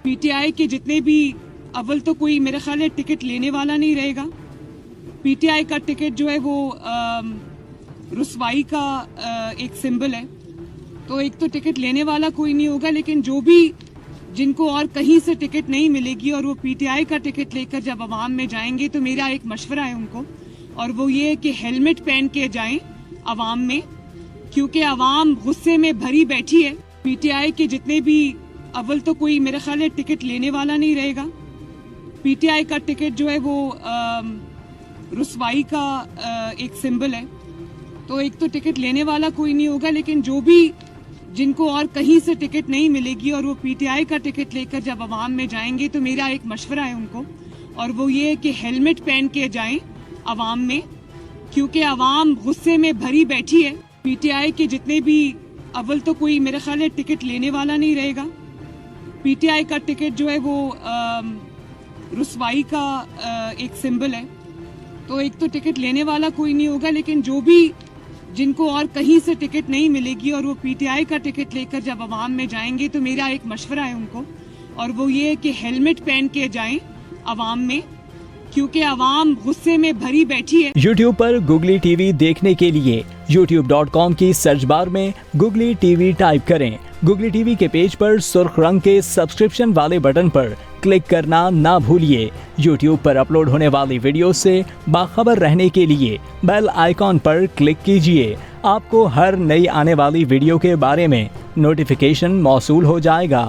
PTI के जितने भी अव्वल तो कोई मेरे ख्याल है टिकट लेने वाला नहीं रहेगा। पीटीआई का टिकट जो है वो रुसवाई का एक सिंबल है, तो एक तो टिकट लेने वाला कोई नहीं होगा, लेकिन जो भी जिनको और कहीं से टिकट नहीं मिलेगी और वो पीटीआई का टिकट लेकर जब अवाम में जाएंगे तो मेरा एक मशवरा है उनको, और वो ये है कि हेलमेट पहन के जाएं अवाम में, क्योंकि अवाम गुस्से में भरी बैठी है। पीटीआई के जितने भी अव्वल तो कोई मेरे ख्याल है टिकट लेने वाला नहीं रहेगा। पीटीआई का टिकट जो है वो रुसवाई का एक सिंबल है, तो एक तो टिकट लेने वाला कोई नहीं होगा, लेकिन जो भी जिनको और कहीं से टिकट नहीं मिलेगी और वो पीटीआई का टिकट लेकर जब अवाम में जाएंगे तो मेरा एक मशवरा है उनको, और वो ये है कि हेलमेट पहन के जाएं अवाम में, क्योंकि अवाम गुस्से में भरी बैठी है। पीटीआई के जितने भी अव्वल तो कोई मेरे ख्याल है टिकट लेने वाला नहीं रहेगा। पीटीआई का टिकट जो है वो रुसवाई का एक सिंबल है, तो एक तो टिकट लेने वाला कोई नहीं होगा, लेकिन जो भी जिनको और कहीं से टिकट नहीं मिलेगी और वो पीटीआई का टिकट लेकर जब अवाम में जाएंगे तो मेरा एक मशवरा है उनको, और वो ये है कि हेलमेट पहन के जाएं अवाम में, क्योंकि अवाम गुस्से में भरी बैठी है। YouTube पर Googly TV देखने के लिए youtube.com की सर्च बार में Googly TV टाइप करें। Googly TV के पेज पर सुर्ख रंग के सब्सक्रिप्शन वाले बटन पर क्लिक करना ना भूलिए। YouTube पर अपलोड होने वाली वीडियो से बाखबर रहने के लिए बेल आइकॉन पर क्लिक कीजिए। आपको हर नई आने वाली वीडियो के बारे में नोटिफिकेशन मौसूल हो जाएगा।